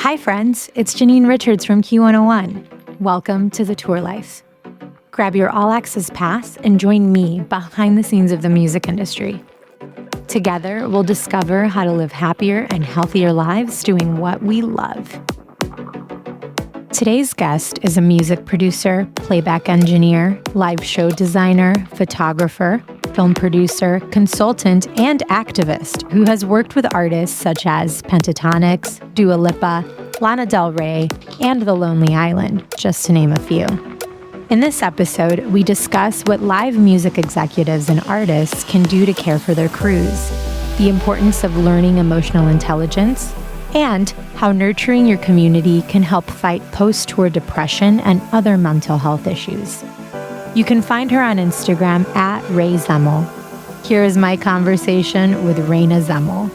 Hi friends, it's Janine Richards from Q101. Welcome to The Tour Life. Grab your all-access pass and join me behind the scenes of the music industry. Together, we'll discover how to live happier and healthier lives doing what we love. Today's guest is a music producer, playback engineer, live show designer, photographer, film producer, consultant, and activist who has worked with artists such as Pentatonix, Lipa, Lana Del Rey, and The Lonely Island, just to name a few. In this episode, we discuss what live music executives and artists can do to care for their crews, the importance of learning emotional intelligence, and how nurturing your community can help fight post-tour depression and other mental health issues. You can find her on Instagram at Rayna Zemel. Here is my conversation with Rayna Zemel.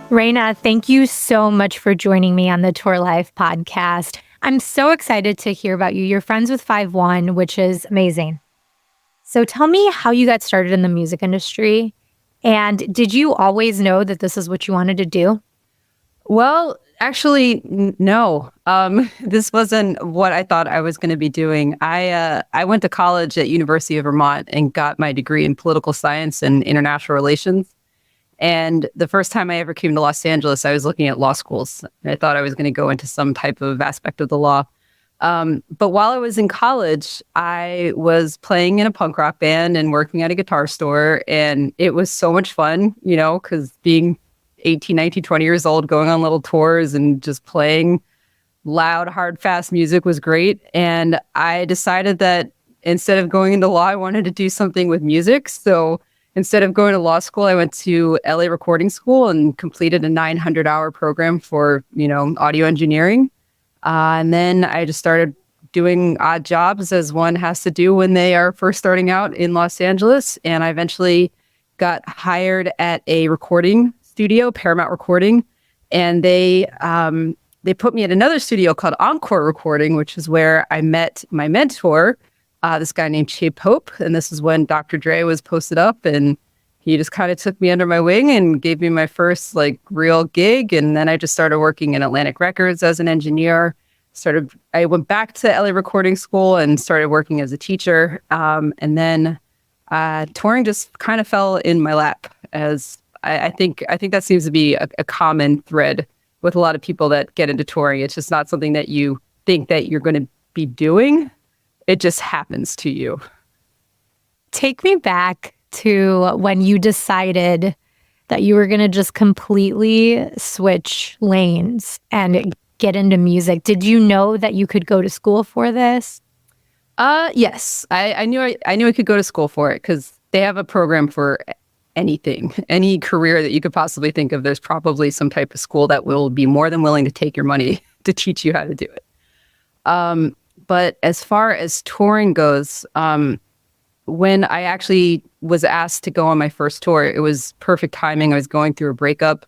Rayna, thank you so much for joining me on the Tour Life podcast. I'm so excited to hear about you. You're friends with 5-1, which is amazing. So tell me how you got started in the music industry, and did you always know that this is what you wanted to do? Well, actually, no. This wasn't what I thought I was going to be doing. I went to college at University of Vermont and got my degree in political science and international relations. And the first time I ever came to Los Angeles, I was looking at law schools. I thought I was going to go into some type of aspect of the law. But while I was in college, I was playing in a punk rock band and working at a guitar store. And it was so much fun, because being 18, 19, 20 years old, going on little tours and just playing loud, hard, fast music was great. And I decided that instead of going into law, I wanted to do something with music. So instead of going to law school, I went to LA recording school and completed a 900-hour program for, audio engineering. And then I just started doing odd jobs as one has to do when they are first starting out in Los Angeles. And I eventually got hired at a recording studio, Paramount Recording, and they put me at another studio called Encore Recording, which is where I met my mentor, this guy named Che Pope. And this is when Dr. Dre was posted up, and he just kind of took me under my wing and gave me my first real gig. And then I just started working in Atlantic Records as an engineer. I went back to LA recording school and started working as a teacher. And then touring just kind of fell in my lap, as I think that seems to be a common thread with a lot of people that get into touring. It's just not something that you think that you're going to be doing. It just happens to you. Take me back to when you decided that you were going to just completely switch lanes and get into music. Did you know that you could go to school for this? Yes, I knew I could go to school for it because they have a program for anything, any career that you could possibly think of. There's probably some type of school that will be more than willing to take your money to teach you how to do it. But as far as touring goes, when I actually was asked to go on my first tour, it was perfect timing. I was going through a breakup,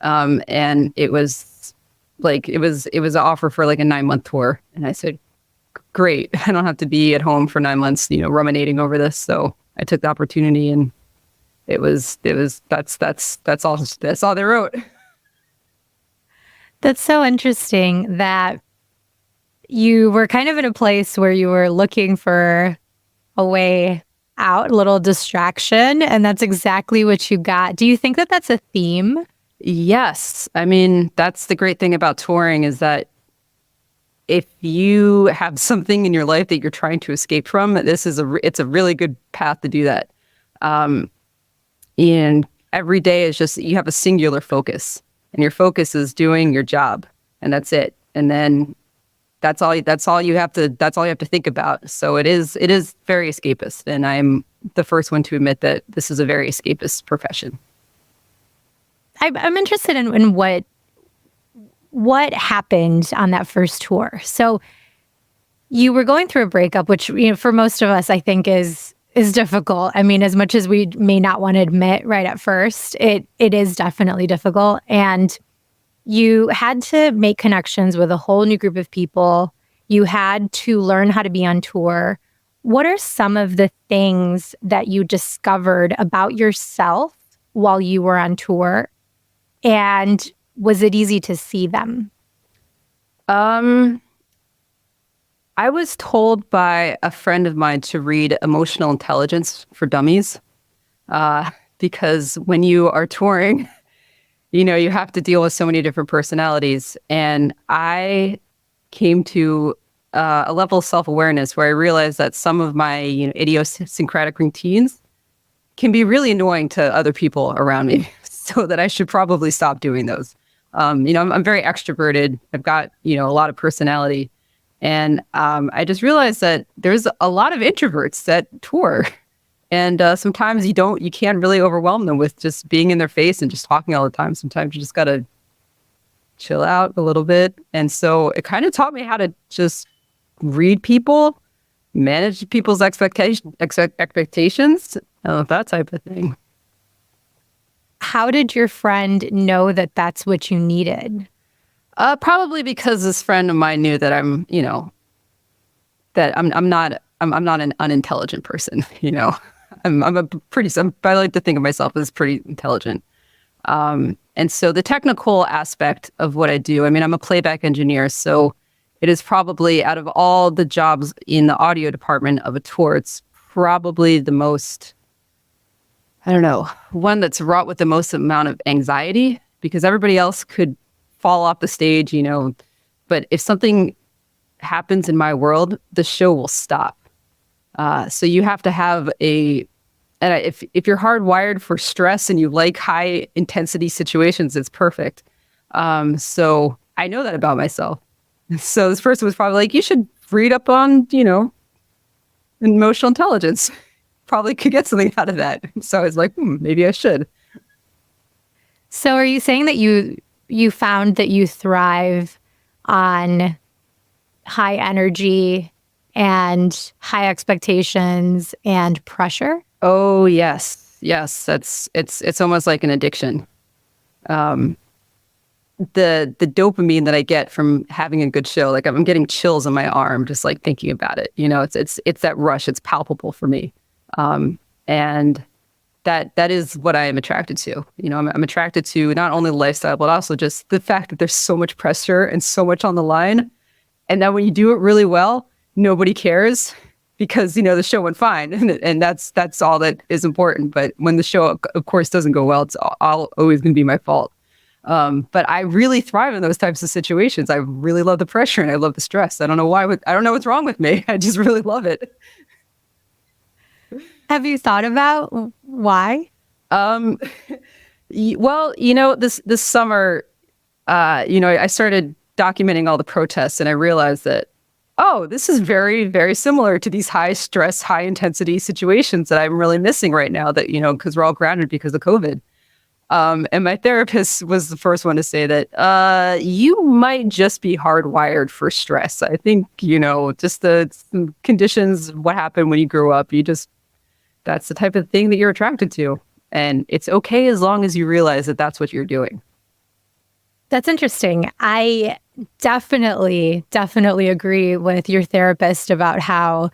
and it was an offer for a 9-month tour, and I said, "Great! I don't have to be at home for 9 months, ruminating over this." So I took the opportunity, and that's all they wrote. That's so interesting that you were kind of in a place where you were looking for a way out, a little distraction, and that's exactly what you got. Do you think that that's a theme? Yes. I mean, that's the great thing about touring, is that if you have something in your life that you're trying to escape from, it's a really good path to do that. And every day is just, you have a singular focus, and your focus is doing your job, and that's it. And then that's all you have to think about. So it is very escapist, and I'm the first one to admit that this is a very escapist profession. I'm interested in what happened on that first tour. So you were going through a breakup, which for most of us, I think is difficult. I mean, as much as we may not want to admit right at first, it is definitely difficult. And you had to make connections with a whole new group of people. You had to learn how to be on tour. What are some of the things that you discovered about yourself while you were on tour? And was it easy to see them? I was told by a friend of mine to read Emotional Intelligence for Dummies, because when you are touring, you have to deal with so many different personalities. And I came to a level of self-awareness where I realized that some of my idiosyncratic routines can be really annoying to other people around me, so that I should probably stop doing those. I'm very extroverted. I've got, a lot of personality. And I just realized that there's a lot of introverts that tour. And sometimes you can't really overwhelm them with just being in their face and just talking all the time. Sometimes you just got to chill out a little bit. And so it kind of taught me how to just read people, manage people's expectations, that type of thing. How did your friend know that that's what you needed? Probably because this friend of mine knew that I'm not an unintelligent person. I like to think of myself as pretty intelligent. And so the technical aspect of what I do, I'm a playback engineer, so it is probably, out of all the jobs in the audio department of a tour, it's probably the most, one that's wrought with the most amount of anxiety, because everybody else could fall off the stage, but if something happens in my world, the show will stop. So you have to have if you're hardwired for stress and you like high intensity situations, it's perfect. So I know that about myself. So this person was probably like, you should read up on, emotional intelligence. Probably could get something out of that. So I was like, maybe I should. So are you saying that you found that you thrive on high energy and high expectations and pressure? Oh, yes. Yes. It's almost like an addiction. The dopamine that I get from having a good show, like I'm getting chills on my arm, just like thinking about it. It's that rush. It's palpable for me. And that is what I am attracted to. I'm attracted to not only the lifestyle, but also just the fact that there's so much pressure and so much on the line. And that when you do it really well, nobody cares, because, the show went fine. And that's all that is important. But when the show, of course, doesn't go well, it's always going to be my fault. But I really thrive in those types of situations. I really love the pressure and I love the stress. I don't know why. I don't know what's wrong with me. I just really love it. Have you thought about why? Well, this summer, I started documenting all the protests, and I realized that, this is very, very similar to these high stress, high intensity situations that I'm really missing right now, that, because we're all grounded because of COVID. And my therapist was the first one to say that you might just be hardwired for stress. I think, just some conditions, what happened when you grew up, that's the type of thing that you're attracted to. And it's okay as long as you realize that that's what you're doing. That's interesting. I definitely agree with your therapist about how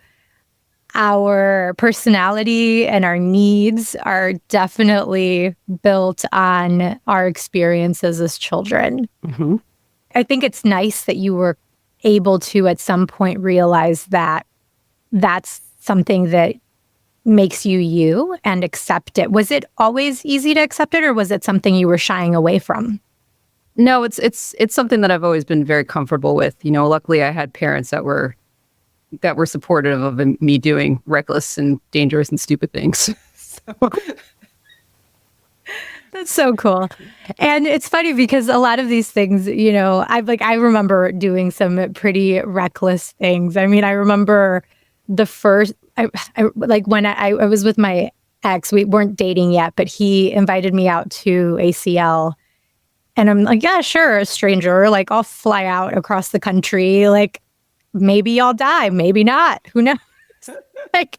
our personality and our needs are definitely built on our experiences as children. Mm-hmm. I think it's nice that you were able to, at some point, realize that that's something that makes you and accept it. Was it always easy to accept it, or was it something you were shying away from? No, it's something that I've always been very comfortable with. Luckily I had parents that were supportive of me doing reckless and dangerous and stupid things. That's so cool. And it's funny because a lot of these things, I remember doing some pretty reckless things. I remember the first, when I was with my ex, we weren't dating yet, but he invited me out to ACL. And I'm like, yeah, sure, a stranger. Like, I'll fly out across the country. Like, maybe I'll die, maybe not. Who knows? But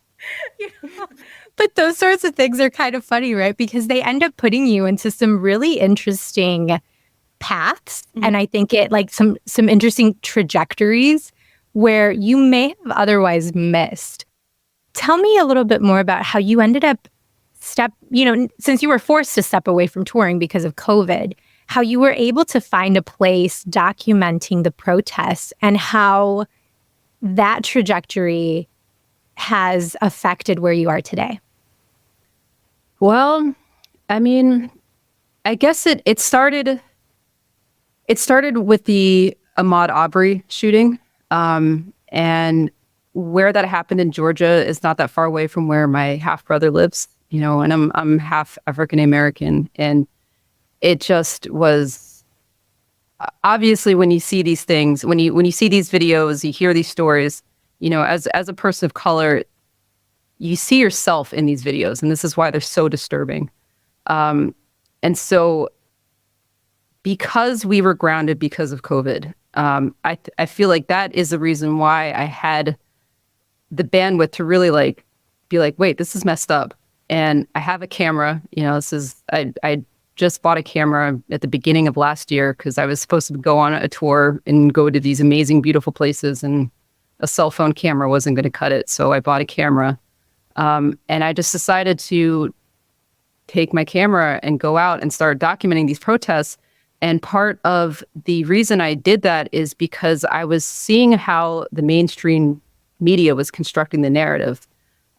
those sorts of things are kind of funny, right? Because they end up putting you into some really interesting paths. Mm-hmm. And I think it some interesting trajectories where you may have otherwise missed. Tell me a little bit more about how you ended up since you were forced to step away from touring because of COVID, how you were able to find a place documenting the protests and how that trajectory has affected where you are today. Well, I mean, I guess it started with the Ahmaud Arbery shooting. And where that happened in Georgia is not that far away from where my half brother lives, and I'm half African American. And it just was obviously when you see these things, when you see these videos, you hear these stories, as a person of color, you see yourself in these videos, and this is why they're so disturbing. And so because we were grounded because of COVID, I feel like that is the reason why I had the bandwidth to really be like, wait, this is messed up. And I have a camera, I just bought a camera at the beginning of last year because I was supposed to go on a tour and go to these amazing, beautiful places, and a cell phone camera wasn't going to cut it. So I bought a camera. And I just decided to take my camera and go out and start documenting these protests. And part of the reason I did that is because I was seeing how the mainstream media was constructing the narrative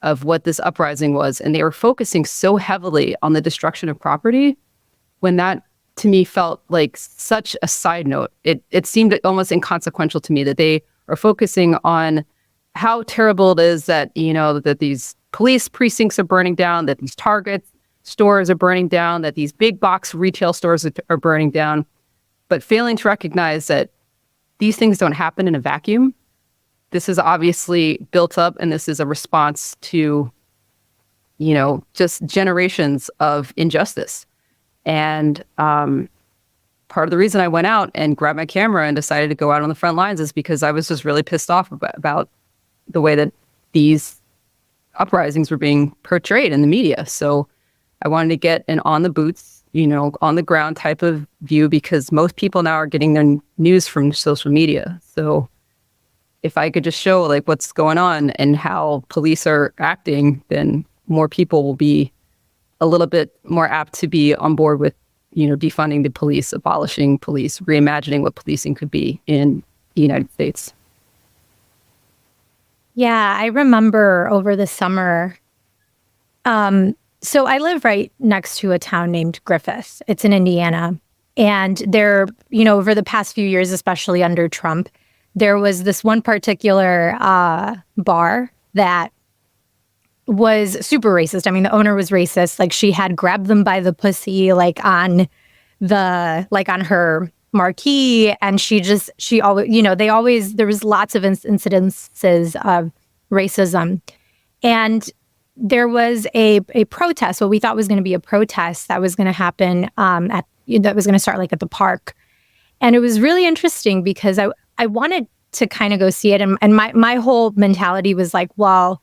of what this uprising was. And they were focusing so heavily on the destruction of property when that, to me, felt like such a side note. It seemed almost inconsequential to me that they are focusing on how terrible it is that, that these police precincts are burning down, that these Target stores are burning down, that these big box retail stores are burning down, but failing to recognize that these things don't happen in a vacuum. This is obviously built up, and this is a response to, just generations of injustice. And part of the reason I went out and grabbed my camera and decided to go out on the front lines is because I was just really pissed off about the way that these uprisings were being portrayed in the media. So I wanted to get an on the boots, on the ground type of view, because most people now are getting their news from social media. So if I could just show what's going on and how police are acting, then more people will be a little bit more apt to be on board with, defunding the police, abolishing police, reimagining what policing could be in the United States. Yeah, I remember over the summer. So I live right next to a town named Griffith. It's in Indiana. And there, over the past few years, especially under Trump, there was this one particular bar that was super racist. I mean, the owner was racist. She had grabbed them by the pussy, on her marquee. And she always, there was lots of incidences of racism. And there was a protest, what we thought was going to be a protest that was going to happen that was going to start at the park. And it was really interesting because I wanted to kind of go see it. And my whole mentality was well,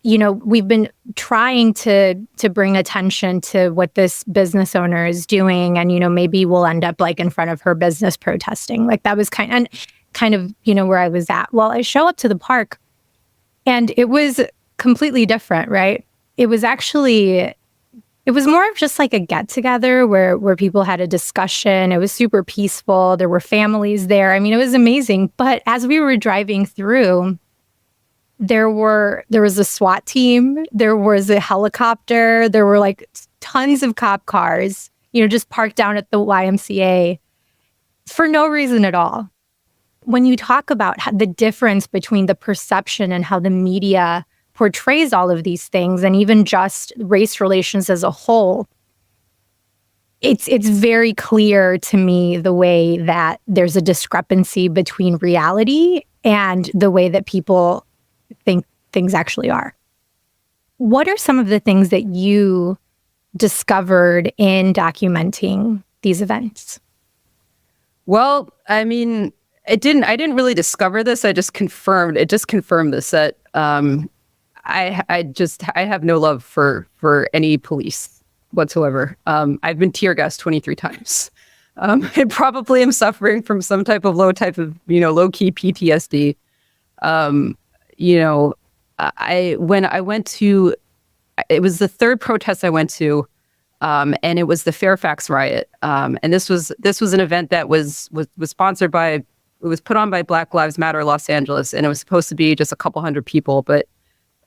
we've been trying to bring attention to what this business owner is doing. And, maybe we'll end up in front of her business protesting. That was kind of, where I was at. Well, I show up to the park and it was completely different, right? It was more of just a get together where people had a discussion. It was super peaceful. There were families there. I mean, it was amazing. But as we were driving through, there was a SWAT team. There was a helicopter. There were tons of cop cars, just parked down at the YMCA for no reason at all. When you talk about the difference between the perception and how the media portrays all of these things, and even just race relations as a whole, it's very clear to me the way that there's a discrepancy between reality and the way that people think things actually are. What are some of the things that you discovered in documenting these events? Well, I mean, I didn't really discover this. It just confirmed this, that I have no love for any police whatsoever. I've been tear gassed 23 times. I probably am suffering from some type of low key PTSD. When I went to, it was the third protest I went to. and it was the Fairfax riot. And this was an event that was sponsored by, it was put on by Black Lives Matter Los Angeles, and it was supposed to be just a couple hundred people, but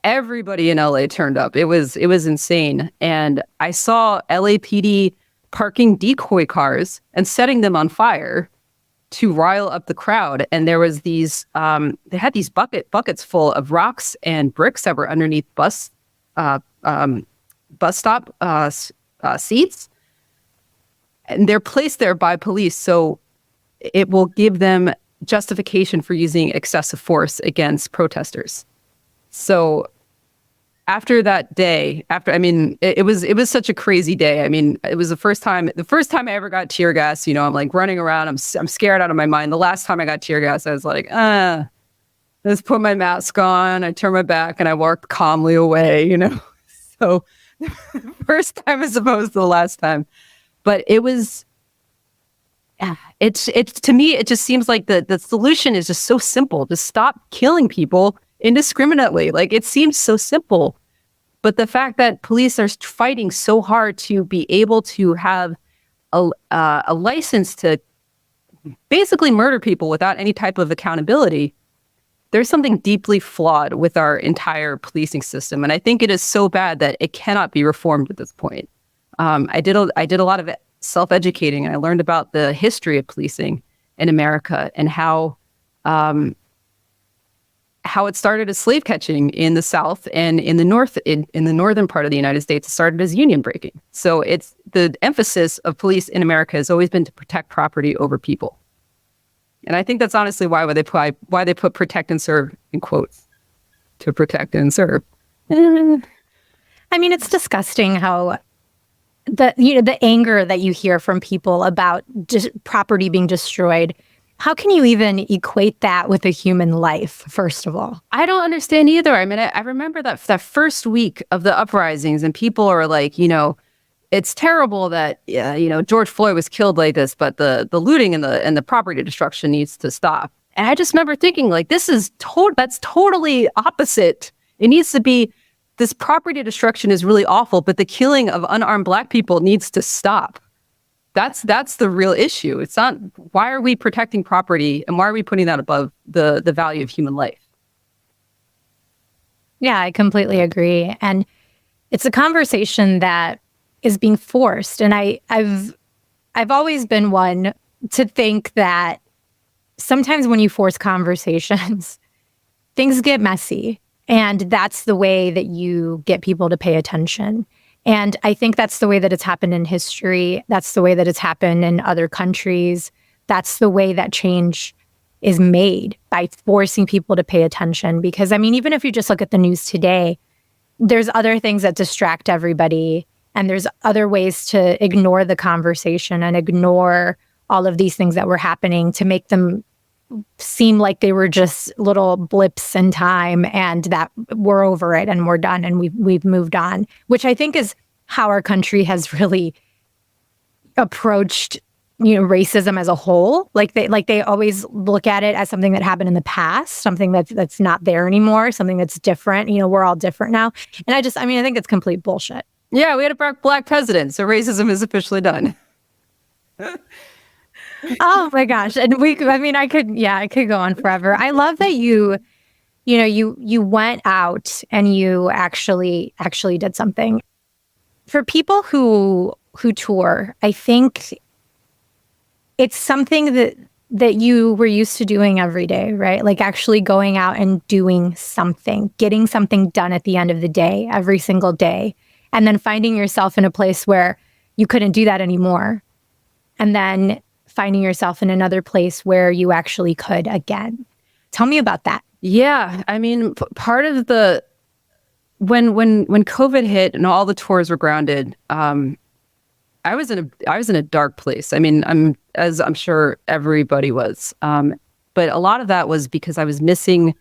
everybody in LA turned up. It was insane. And I saw LAPD parking decoy cars and setting them on fire to rile up the crowd. And there was these, they had these buckets full of rocks and bricks that were underneath bus stop seats. And they're placed there by police. So it will give them justification for using excessive force against protesters. So after that day, it was such a crazy day. I mean, it was the first time I ever got tear gas. You know, I'm like running around. I'm scared out of my mind. The last time I got tear gas, I was like, let's put my mask on. I turned my back and I walked calmly away, you know. So first time as opposed to the last time. But it was, it's to me, it just seems like the solution is just so simple. Just stop killing people indiscriminately. Like, it seems so simple. But the fact that police are fighting so hard to be able to have a license to basically murder people without any type of accountability, there's something deeply flawed with our entire policing system. And I think it is so bad that it cannot be reformed at this point. I did a lot of self-educating, and I learned about the history of policing in America and how it started as slave catching in the South, and in the North, in the northern part of the United States, it started as union breaking. So it's the emphasis of police in America has always been to protect property over people. And I think that's honestly why they put protect and serve in quotes, to protect and serve. I mean, it's disgusting how the anger that you hear from people about just property being destroyed. How can you even equate that with a human life, first of all? I don't understand either. I mean, I remember that first week of the uprisings, and people are like, you know, it's terrible that, you know, George Floyd was killed like this, but the looting and the property destruction needs to stop. And I just remember thinking, like, that's totally opposite. It needs to be, this property destruction is really awful, but the killing of unarmed Black people needs to stop. That's the real issue. It's not, why are we protecting property and why are we putting that above the value of human life? Yeah, I completely agree. And it's a conversation that is being forced. And I've always been one to think that sometimes when you force conversations, things get messy. And that's the way that you get people to pay attention. And I think that's the way that it's happened in history. That's the way that it's happened in other countries. That's the way that change is made, by forcing people to pay attention. Because, I mean, even if you just look at the news today, there's other things that distract everybody. And there's other ways to ignore the conversation and ignore all of these things that were happening to make them seem like they were just little blips in time and that we're over it and we're done and we've moved on, which I think is how our country has really approached, you know, racism as a whole. Like they always look at it as something that happened in the past, something that's not there anymore, something that's different. You know, we're all different now. And I think it's complete bullshit. Yeah, we had a Black president, so racism is officially done. Oh my gosh. And I could go on forever. I love that you went out and you actually did something. For people who tour, I think it's something that you were used to doing every day, right? Like actually going out and doing something, getting something done at the end of the day, every single day. And then finding yourself in a place where you couldn't do that anymore. And then finding yourself in another place where you actually could again. Tell me about that. Yeah. I mean, part of when COVID hit and all the tours were grounded, I was in a dark place. I mean, I'm sure everybody was. But a lot of that was because I was missing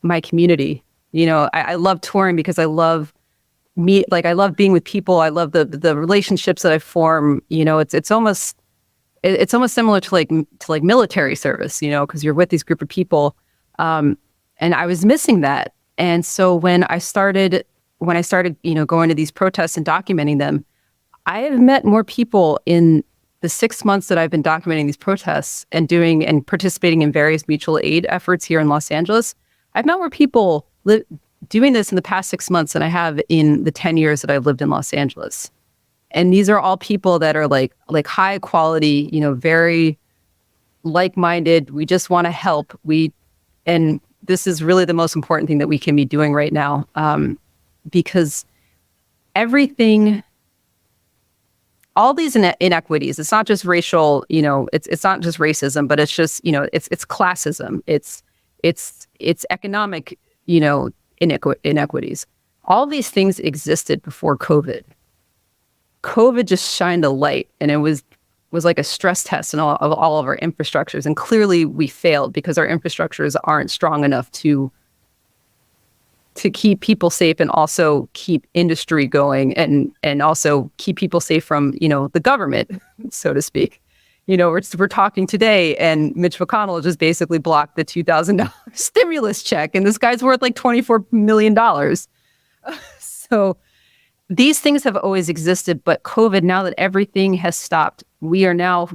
my community. You know, I love touring because I love I love being with people. I love the relationships that I form. You know, it's almost similar to like military service, you know, because you're with these group of people. And I was missing that. And so when I started, you know, going to these protests and documenting them, I have met more people in the 6 months that I've been documenting these protests and doing and participating in various mutual aid efforts here in Los Angeles. I've met more people doing this in the past 6 months than I have in the 10 years that I've lived in Los Angeles. And these are all people that are like high quality, very like-minded. We just want to help. And this is really the most important thing that we can be doing right now, because everything, all these inequities, it's not just racial, it's not just racism, but it's just, it's classism. It's economic, inequities. All these things existed before COVID. COVID just shined a light, and it was like a stress test in all of our infrastructures. And clearly we failed because our infrastructures aren't strong enough to keep people safe and also keep industry going and also keep people safe from, the government, so to speak. We're talking today, and Mitch McConnell just basically blocked the $2,000 stimulus check, and this guy's worth like $24 million. So these things have always existed, but COVID, now that everything has stopped, we are now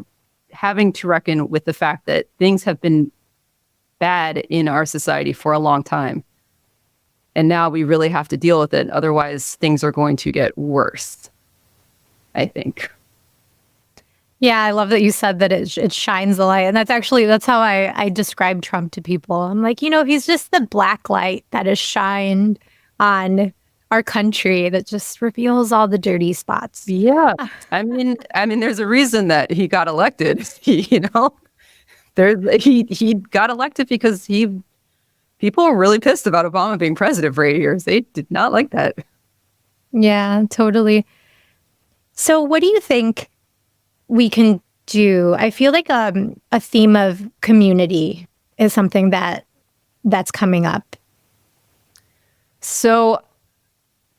having to reckon with the fact that things have been bad in our society for a long time. And now we really have to deal with it. Otherwise, things are going to get worse, I think. Yeah, I love that you said that it shines a light. And that's how I describe Trump to people. I'm like, he's just the black light that is shined on our country that just reveals all the dirty spots. Yeah. I mean, there's a reason that he got elected, he got elected because people were really pissed about Obama being president for 8 years. They did not like that. Yeah, totally. So what do you think we can do? I feel like a theme of community is something that's coming up. So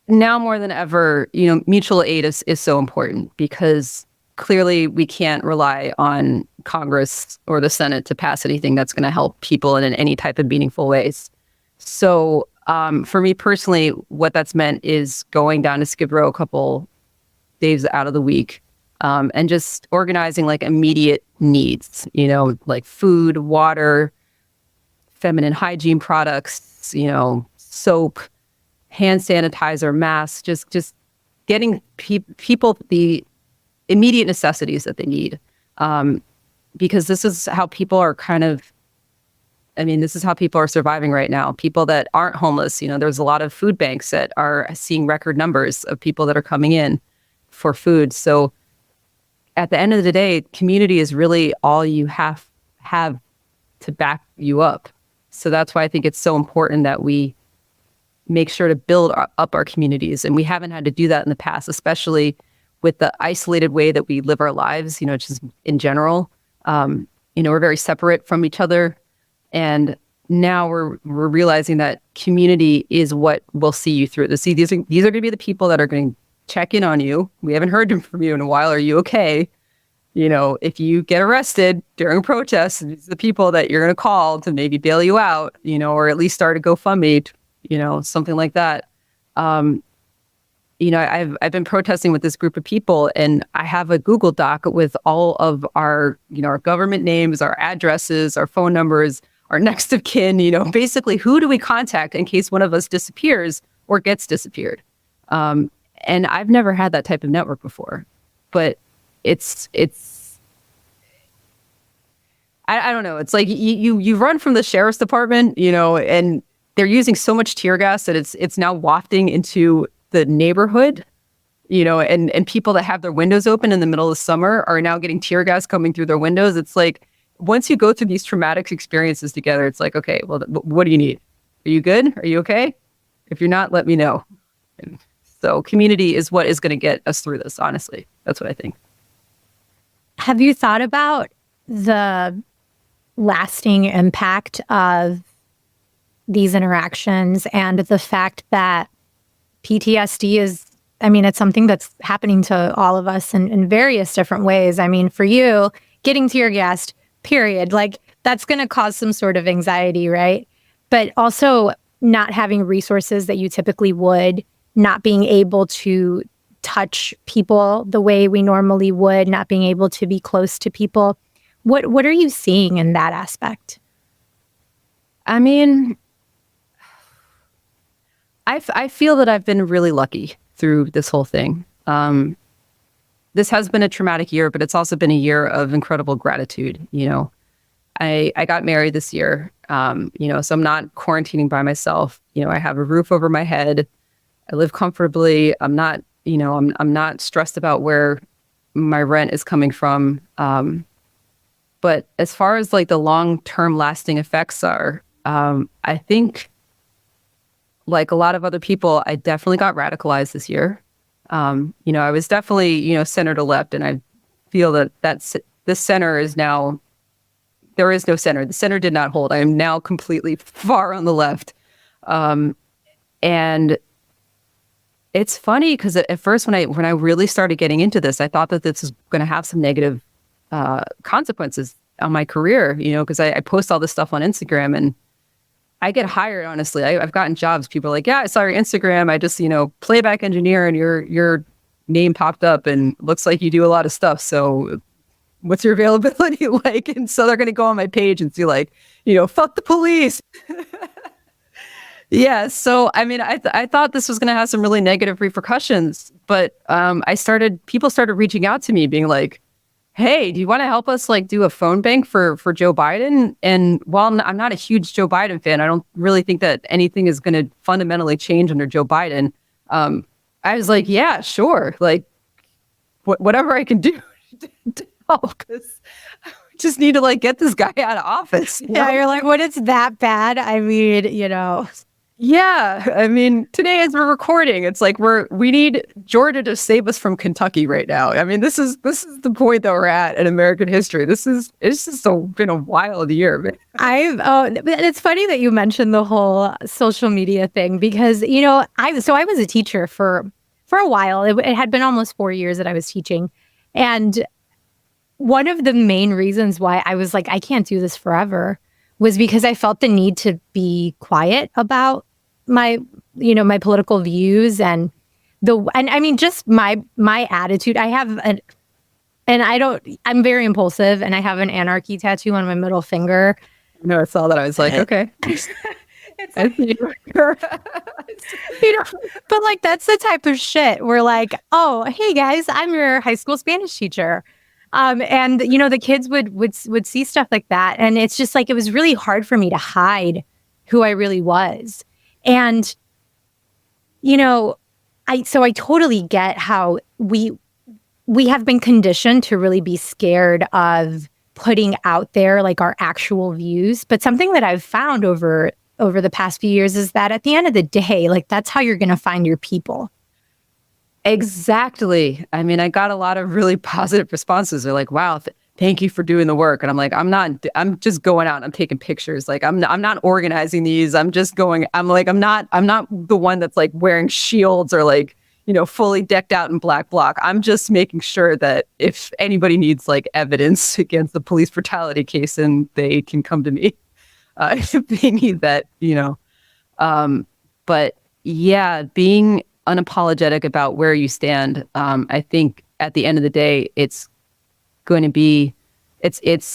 now more than ever, mutual aid is so important because clearly we can't rely on Congress or the Senate to pass anything that's going to help people in any type of meaningful ways. So for me personally, what that's meant is going down to Skid Row a couple days out of the week and just organizing like immediate needs, like food, water, feminine hygiene products, soap, hand sanitizer, masks, just getting people the immediate necessities that they need. Because this is how people are this is how people are surviving right now. People that aren't homeless, there's a lot of food banks that are seeing record numbers of people that are coming in for food. So at the end of the day, community is really all you have to back you up. So that's why I think it's so important that we make sure to build up our communities. And we haven't had to do that in the past, especially with the isolated way that we live our lives, just in general. We're very separate from each other. And now we're realizing that community is what will see you through this. See, these are going to be the people that are going to check in on you. We haven't heard from you in a while. Are you okay? If you get arrested during a protest, these are the people that you're going to call to maybe bail you out, or at least start a GoFundMe, something like that. I've been protesting with this group of people, and I have a Google Doc with all of our, our government names, our addresses, our phone numbers, our next of kin, basically who do we contact in case one of us disappears or gets disappeared. And I've never had that type of network before, but I don't know. It's like you run from the sheriff's department, and they're using so much tear gas that it's now wafting into the neighborhood, and people that have their windows open in the middle of the summer are now getting tear gas coming through their windows. It's like, once you go through these traumatic experiences together, it's like, okay, well, what do you need? Are you good? Are you okay? If you're not, let me know. And so community is what is going to get us through this, honestly. That's what I think. Have you thought about the lasting impact of these interactions and the fact that PTSD is, it's something that's happening to all of us in various different ways. For you, getting tear gassed, period, like that's going to cause some sort of anxiety, right? But also not having resources that you typically would, not being able to touch people the way we normally would, not being able to be close to people. What are you seeing in that aspect? I mean, I feel that I've been really lucky through this whole thing. This has been a traumatic year, but it's also been a year of incredible gratitude. I got married this year, so I'm not quarantining by myself. I have a roof over my head. I live comfortably. I'm not, I'm not stressed about where my rent is coming from. But as far as like the long-term lasting effects are, I think like a lot of other people, I definitely got radicalized this year. I was definitely, center to left, and I feel that this center is now, there is no center. The center did not hold. I am now completely far on the left. And it's funny because at first when I really started getting into this, I thought that this was going to have some negative consequences on my career, because I post all this stuff on Instagram and I get hired, honestly. I've gotten jobs. People are like, yeah, I saw your Instagram. I just, playback engineer, and your name popped up and looks like you do a lot of stuff. So what's your availability like? And so they're going to go on my page and see like, fuck the police. Yeah. So, I mean, I thought this was going to have some really negative repercussions, but people started reaching out to me being like, hey, do you want to help us like do a phone bank for Joe Biden? And while I'm not a huge Joe Biden fan, I don't really think that anything is going to fundamentally change under Joe Biden. I was like, yeah, sure. Like whatever I can do to help, because I just need to like get this guy out of office. Yeah, you're like, what? It's that bad? I mean, Yeah, I mean, today as we're recording, it's like we need Georgia to save us from Kentucky right now. I mean, this is the point that we're at in American history. It's just been a wild year. Man. It's funny that you mentioned the whole social media thing because I was a teacher for a while. It had been almost 4 years that I was teaching, and one of the main reasons why I was like, I can't do this forever was because I felt the need to be quiet about my political views and I mean, just my attitude. I'm very impulsive, and I have an anarchy tattoo on my middle finger. No, I saw that. I was like, okay. It's like, but like, that's the type of shit where like, oh, hey guys, I'm your high school Spanish teacher. And the kids would see stuff like that. And it's just like, it was really hard for me to hide who I really was. And, I totally get how we have been conditioned to really be scared of putting out there like our actual views. But something that I've found over the past few years is that at the end of the day, like that's how you're going to find your people. Exactly. I mean, I got a lot of really positive responses. They're like, wow, thank you for doing the work. And I'm like, I'm just going out and I'm taking pictures. Like, I'm not organizing these. I'm just going, I'm not the one that's like wearing shields or like, fully decked out in black bloc. I'm just making sure that if anybody needs like evidence against the police brutality case, and they can come to me if they need that, but yeah, being unapologetic about where you stand. I think at the end of the day, it's going to be, it's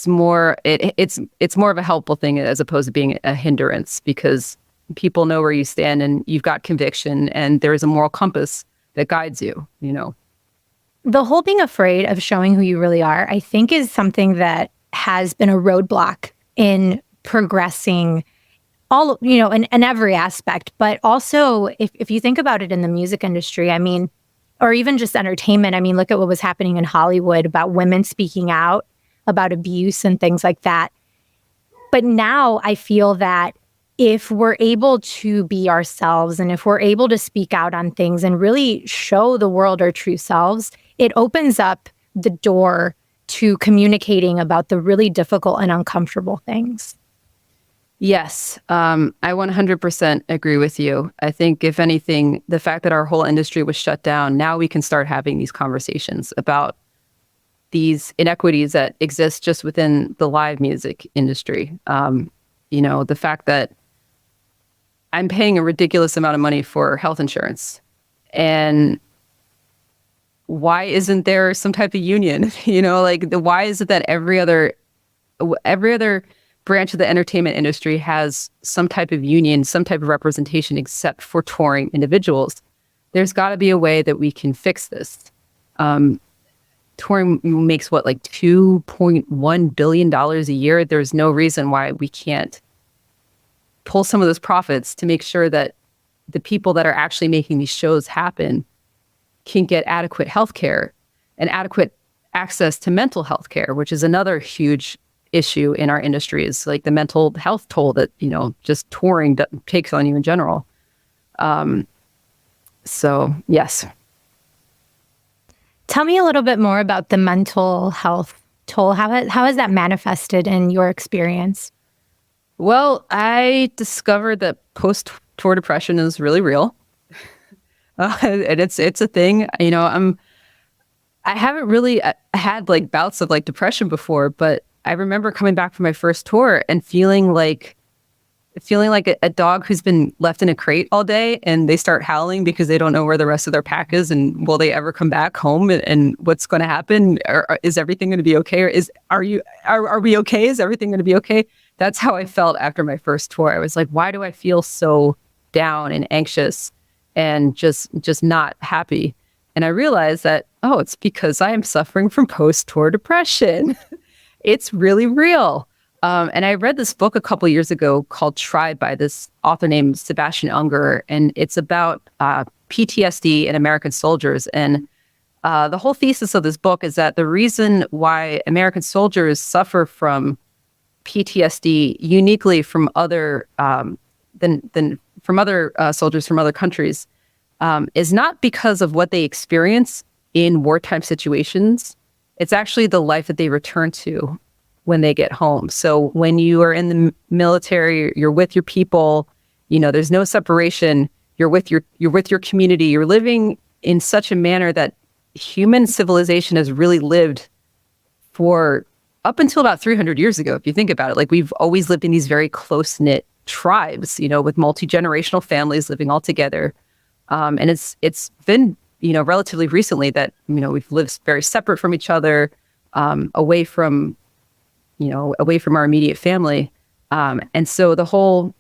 more of a helpful thing as opposed to being a hindrance, because people know where you stand and you've got conviction and there is a moral compass that guides you, The whole being afraid of showing who you really are, I think, is something that has been a roadblock in progressing all, in every aspect, but also if you think about it in the music industry, I mean, or even just entertainment, I mean, look at what was happening in Hollywood about women speaking out about abuse and things like that. But now I feel that if we're able to be ourselves and if we're able to speak out on things and really show the world our true selves, it opens up the door to communicating about the really difficult and uncomfortable things. Yes, I 100% agree with you. I think, if anything, the fact that our whole industry was shut down, now we can start having these conversations about these inequities that exist just within the live music industry. The fact that I'm paying a ridiculous amount of money for health insurance, And why isn't there some type of union? Why is it that every other branch of the entertainment industry has some type of union, some type of representation, except for touring individuals? There's got to be a way that we can fix this. Touring makes like $2.1 billion a year. There's no reason why we can't pull some of those profits to make sure that the people that are actually making these shows happen can get adequate health care and adequate access to mental health care, which is another huge issue in our industry, is like the mental health toll that, just touring takes on you in general. So, yes. Tell me a little bit more about the mental health toll. How has that manifested in your experience? Well, I discovered that post-tour depression is really real. And it's a thing. I haven't really had bouts of depression before, but I remember coming back from my first tour and feeling like a dog who's been left in a crate all day, and they start howling because they don't know where the rest of their pack is, and will they ever come back home, and what's going to happen? Or is everything going to be okay? Or are we okay? Is everything going to be okay? That's how I felt after my first tour. I was like, why do I feel so down and anxious and just not happy? And I realized that, it's because I am suffering from post-tour depression. It's really real. And I read this book a couple years ago called Tribe by this author named Sebastian Unger, and it's about PTSD in American soldiers. And the whole thesis of this book is that the reason why American soldiers suffer from PTSD uniquely from other than from other soldiers from other countries is not because of what they experience in wartime situations. It's actually the life that they return to when they get home. So when you are in the military, you're with your people, there's no separation. You're with your community. You're living in such a manner that human civilization has really lived for up until about 300 years ago. If you think about it, we've always lived in these very close-knit tribes, with multi-generational families living all together. And it's been, relatively recently that, we've lived very separate from each other, away from our immediate family. And so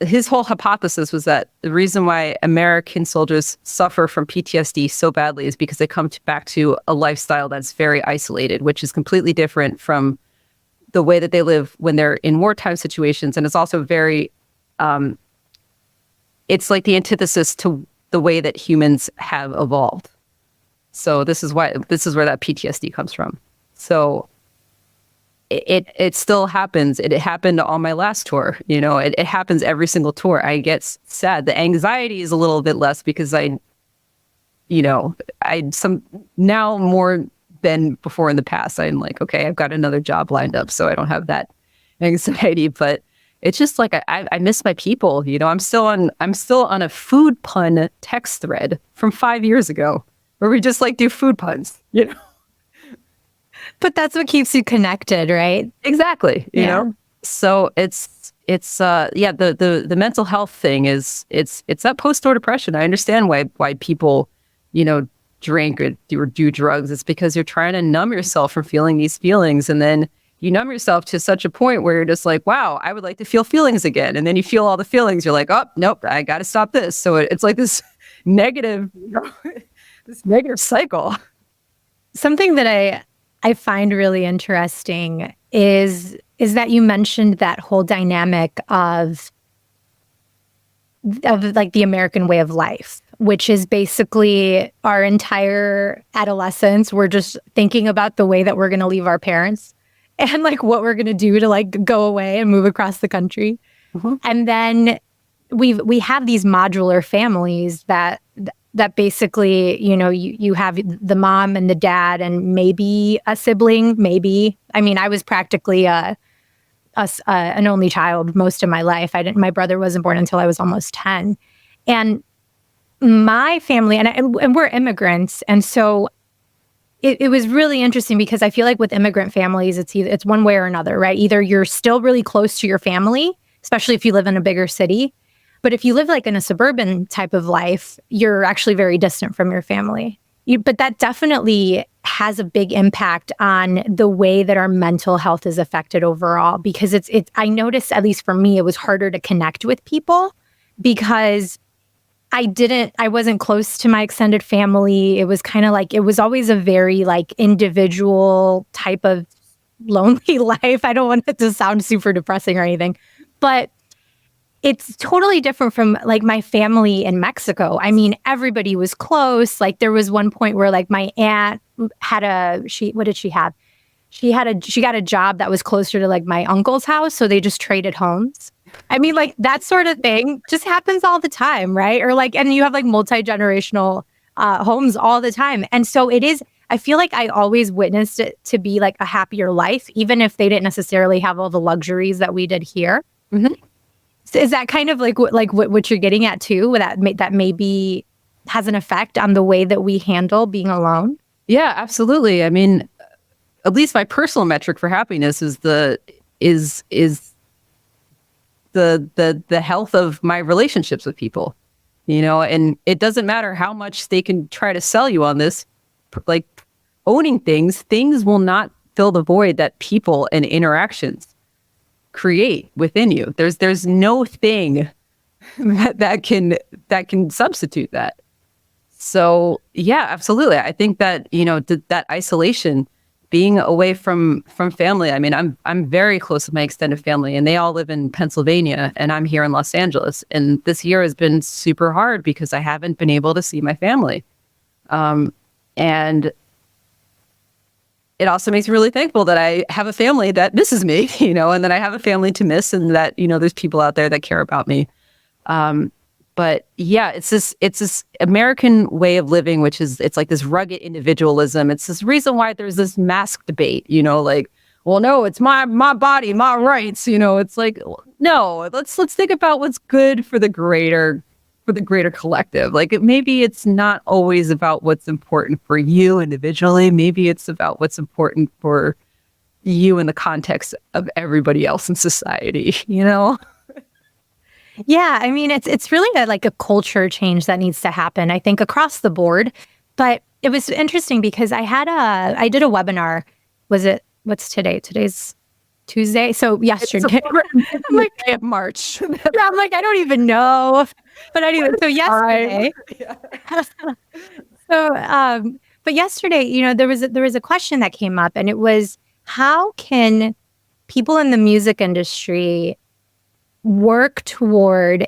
his whole hypothesis was that the reason why American soldiers suffer from PTSD so badly is because they come back to a lifestyle that's very isolated, which is completely different from the way that they live when they're in wartime situations. And it's also very, it's like the antithesis to the way that humans have evolved. So this is where that PTSD comes from. So it still happens. It happened on my last tour. It happens every single tour. I get sad. The anxiety is a little bit less because now more than before in the past, I'm like, okay, I've got another job lined up, so I don't have that anxiety. But it's just like I miss my people. I'm still on a food pun text thread from 5 years ago where we just do food puns. But that's what keeps you connected, right? Exactly. You know? So it's the mental health thing is it's that post-tour depression. I understand why people, drink or do drugs. It's because you're trying to numb yourself from feeling these feelings. And then you numb yourself to such a point where you're just like, wow, I would like to feel feelings again. And then you feel all the feelings. You're like, oh, nope, I got to stop this. So it's like this negative, this negative cycle. Something that I find really interesting is that you mentioned that whole dynamic of the American way of life, which is basically our entire adolescence. We're just thinking about the way that we're going to leave our parents and what we're going to do to go away and move across the country. Mm-hmm. And then we have these modular families that basically, you have the mom and the dad and maybe a sibling, maybe. I mean, I was practically an only child most of my life. My brother wasn't born until I was almost 10. And my family, and we're immigrants. And so it was really interesting because I feel like with immigrant families, it's one way or another, right? Either you're still really close to your family, especially if you live in a bigger city, But if you live like in a suburban type of life, you're actually very distant from your family. But that definitely has a big impact on the way that our mental health is affected overall, because I noticed, at least for me, it was harder to connect with people because I wasn't close to my extended family. It was kind of like, it was always a very like individual type of lonely life. I don't want it to sound super depressing or anything, but it's totally different from like my family in Mexico. I mean, everybody was close. Like there was one point where like my aunt had what did she have? She got a job that was closer to like my uncle's house. So they just traded homes. I mean, like that sort of thing just happens all the time, right? Or like, and you have like multi-generational homes all the time. And so I feel like I always witnessed it to be like a happier life, even if they didn't necessarily have all the luxuries that we did here. Mm-hmm. Is that kind of like what you're getting at too? That maybe has an effect on the way that we handle being alone? Yeah, absolutely. I mean, at least my personal metric for happiness is the health of my relationships with people. And it doesn't matter how much they can try to sell you on this, like owning things will not fill the void that people and interactions create within you. There's no thing that can substitute that. So yeah, absolutely. I think that that isolation, being away from family. I mean, I'm very close with my extended family, and they all live in Pennsylvania, and I'm here in Los Angeles. And this year has been super hard because I haven't been able to see my family, and it also makes me really thankful that I have a family that misses me, and that I have a family to miss, and that, there's people out there that care about me. But yeah, it's this American way of living, it's like this rugged individualism. It's this reason why there's this mask debate, like, well, no, it's my body, my rights. It's like, no, let's think about what's good for the greater collective. Like maybe it's not always about what's important for you individually. Maybe it's about what's important for you in the context of everybody else in society, Yeah, I mean, it's really a culture change that needs to happen, I think, across the board. But it was interesting because I did a webinar. What's today? Today's Tuesday. So yesterday. I'm like, March. Yeah, I'm like, I don't even know. But anyway, so yesterday. But yesterday, there was a question that came up, and it was, how can people in the music industry work toward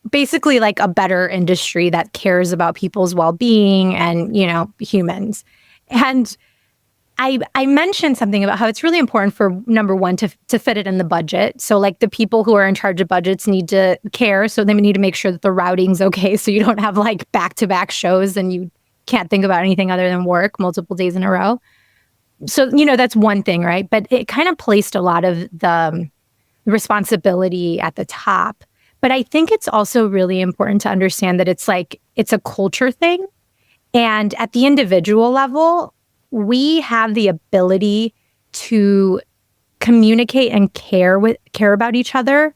basically like a better industry that cares about people's well-being and, humans. And I mentioned something about how it's really important for, number one, to fit it in the budget. So like the people who are in charge of budgets need to care. So they need to make sure that the routing's okay. So you don't have like back-to-back shows and you can't think about anything other than work multiple days in a row. So, that's one thing, right? But it kind of placed a lot of the responsibility at the top. But I think it's also really important to understand that it's a culture thing. And at the individual level, we have the ability to communicate and care about each other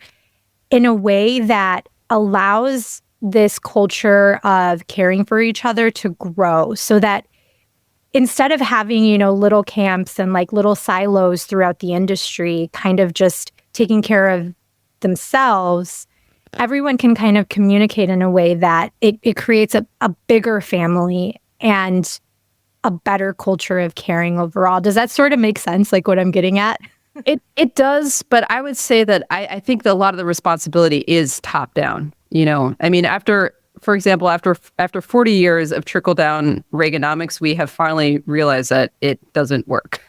in a way that allows this culture of caring for each other to grow, so that instead of having, little camps and like little silos throughout the industry, kind of just taking care of themselves, everyone can kind of communicate in a way that it creates a bigger family and a better culture of caring overall. Does that sort of make sense, like what I'm getting at? It does, but I would say that I think that a lot of the responsibility is top down. I mean, for example, after 40 years of trickle down Reaganomics, we have finally realized that it doesn't work.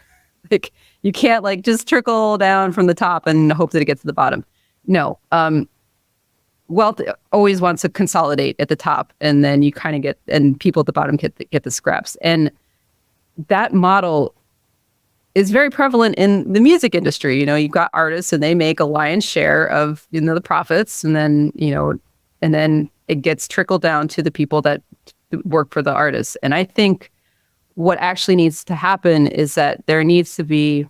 Like you can't like just trickle down from the top and hope that it gets to the bottom. No, wealth always wants to consolidate at the top, and then you kind of and people at the bottom get the scraps. And that model is very prevalent in the music industry. You've got artists and they make a lion's share of, the profits, and then, and then it gets trickled down to the people that work for the artists. And I think what actually needs to happen is that there needs to be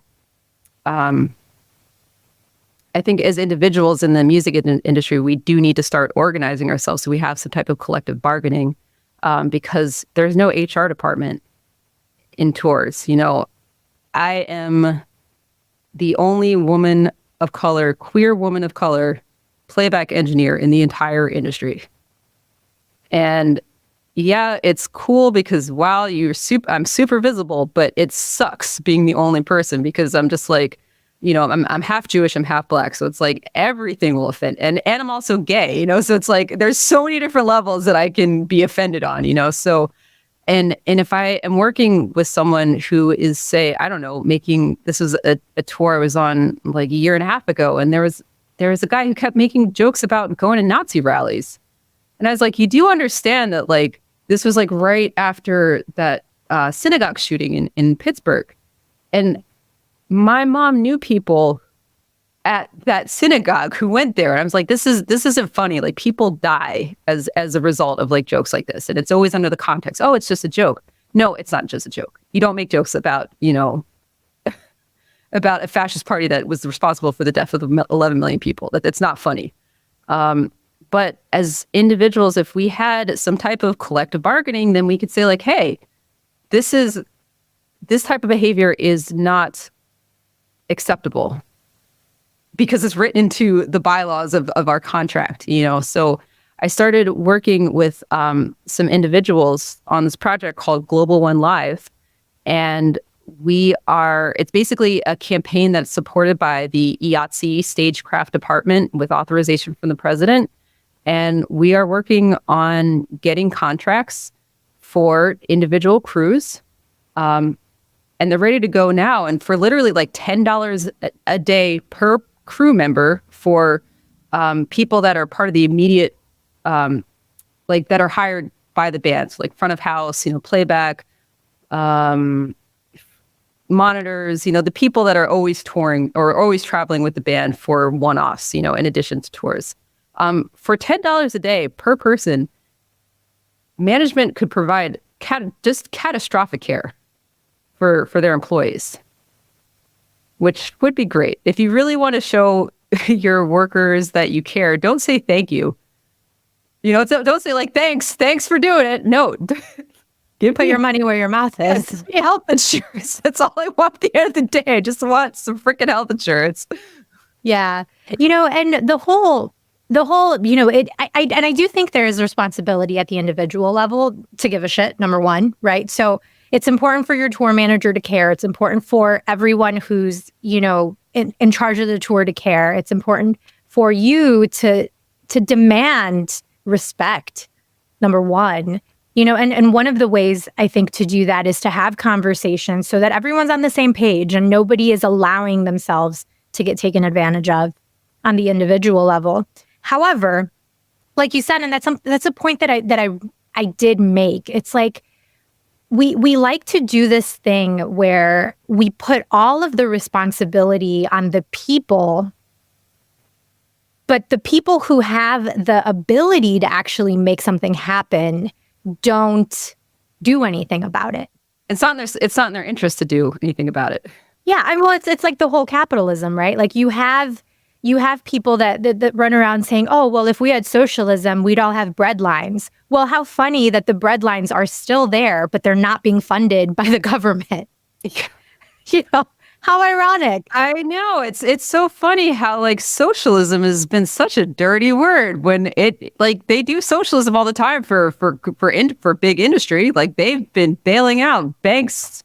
I think as individuals in the music industry, we do need to start organizing ourselves so we have some type of collective bargaining, because there's no HR department in tours. I am the only woman of color, queer woman of color, playback engineer in the entire industry. And yeah, it's cool because wow, I'm super visible, but it sucks being the only person because I'm just like, I'm half Jewish, I'm half Black. So it's like everything will offend. And I'm also gay, so it's like there's so many different levels that I can be offended on, So and if I am working with someone who is, say, I don't know, this was a tour I was on like a year and a half ago, and there was a guy who kept making jokes about going to Nazi rallies. And I was like, you do understand that like this was like right after that synagogue shooting in Pittsburgh. And my mom knew people at that synagogue who went there. And I was like, this isn't funny. Like people die as a result of like jokes like this. And it's always under the context. Oh, it's just a joke. No, it's not just a joke. You don't make jokes about, about a fascist party that was responsible for the death of 11 million people. That's not funny. But as individuals, if we had some type of collective bargaining, then we could say like, hey, this type of behavior is not acceptable because it's written into the bylaws of our contract, So I started working with some individuals on this project called Global One Live. And it's basically a campaign that's supported by the IATSE Stagecraft Department with authorization from the president. And we are working on getting contracts for individual crews. And they're ready to go now. And for literally like $10 a day per crew member for people that are part of the immediate, like that are hired by the bands, like front of house, playback, monitors, the people that are always touring or always traveling with the band for one-offs, in addition to tours. For $10 a day per person, management could provide just catastrophic care for their employees, which would be great. If you really want to show your workers that you care, don't say thank you. Don't say like, thanks for doing it. No, put your money where your mouth is. Yes, health insurance. That's all I want at the end of the day. I just want some freaking health insurance. Yeah. And the whole, I do think there is responsibility at the individual level to give a shit, number one, right? So it's important for your tour manager to care. It's important for everyone who's, in charge of the tour to care. It's important for you to demand respect, number one. And one of the ways I think to do that is to have conversations so that everyone's on the same page and nobody is allowing themselves to get taken advantage of on the individual level. However, like you said, and that's a point that I did make. It's like we like to do this thing where we put all of the responsibility on the people, but the people who have the ability to actually make something happen don't do anything about it. It's not in their interest to do anything about it. Yeah, it's like the whole capitalism, right? Like you have people that run around saying, oh, well, if we had socialism, we'd all have bread lines. Well, how funny that the bread lines are still there, but they're not being funded by the government. How ironic. I know. It's so funny how like socialism has been such a dirty word when it like they do socialism all the time for big industry. Like they've been bailing out banks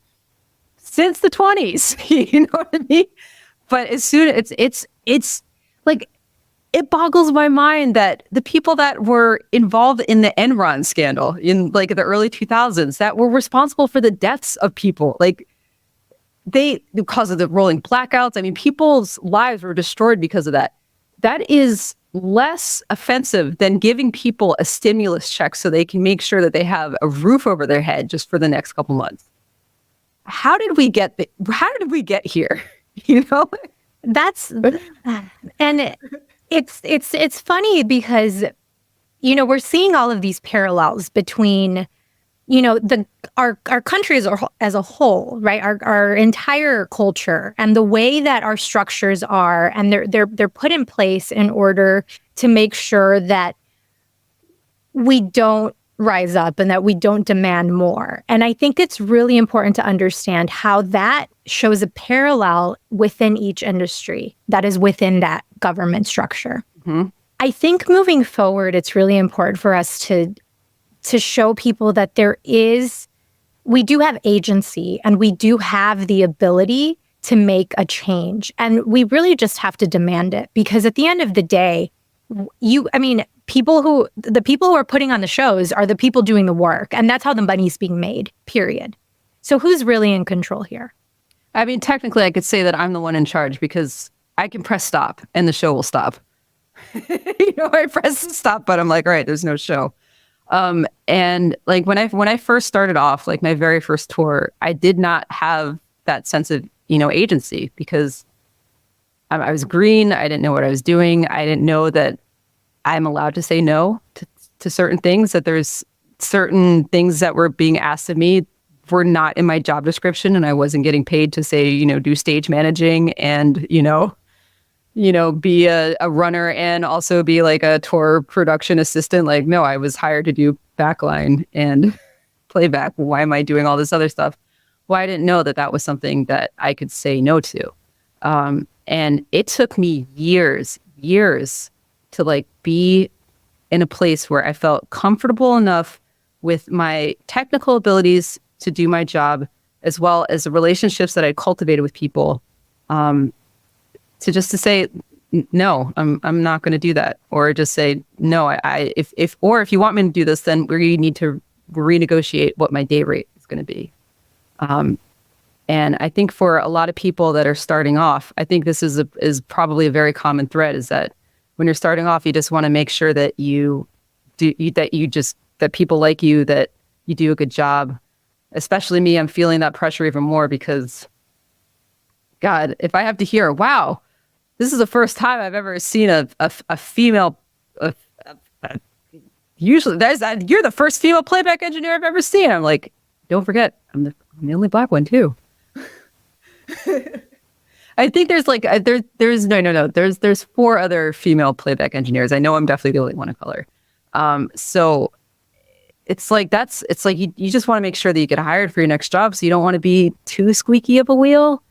since the 1920s. You know what I mean? But as soon it's like it boggles my mind that the people that were involved in the Enron scandal in like the early 2000s that were responsible for the deaths of people, like because of the rolling blackouts, I mean, people's lives were destroyed because of that. That is less offensive than giving people a stimulus check so they can make sure that they have a roof over their head just for the next couple months. How did we get here? That's and it's funny because we're seeing all of these parallels between our country as a whole, right? Our entire culture and the way that our structures are, and they're put in place in order to make sure that we don't rise up and that we don't demand more. And I think it's really important to understand how that shows a parallel within each industry that is within that government structure. Mm-hmm. I think moving forward, it's really important for us to show people that we do have agency and we do have the ability to make a change. And we really just have to demand it, because at the end of the day, the people who are putting on the shows are the people doing the work, and that's how the money's being made, period. So who's really in control here? I mean, technically I could say that I'm the one in charge because I can press stop and the show will stop. I press the stop button, I'm like, all right, there's no show. And like when I first started off, like my very first tour, I did not have that sense of, agency, because I was green. I didn't know what I was doing. I didn't know that I'm allowed to say no to certain things, that there's certain things that were being asked of me were not in my job description. And I wasn't getting paid to say, do stage managing and, be a runner and also be like a tour production assistant. Like, no, I was hired to do backline and playback. Why am I doing all this other stuff? Well, I didn't know that was something that I could say no to. And it took me years to like be in a place where I felt comfortable enough with my technical abilities to do my job, as well as the relationships that I cultivated with people, to say no, I'm not going to do that, or just say no. If you want me to do this, then we need to renegotiate what my day rate is going to be. And I think for a lot of people that are starting off, I think this is probably a very common thread, is that when you're starting off, you just want to make sure that that people like you, that you do a good job. Especially me, I'm feeling that pressure even more because, God, if I have to hear, wow, this is the first time I've ever seen a female. Usually, you're the first female playback engineer I've ever seen. I'm like, don't forget, I'm the only Black one too. I think there's like there's 4 other female playback engineers. I know I'm definitely the only one of color. So it's like you just want to make sure that you get hired for your next job. So you don't want to be too squeaky of a wheel,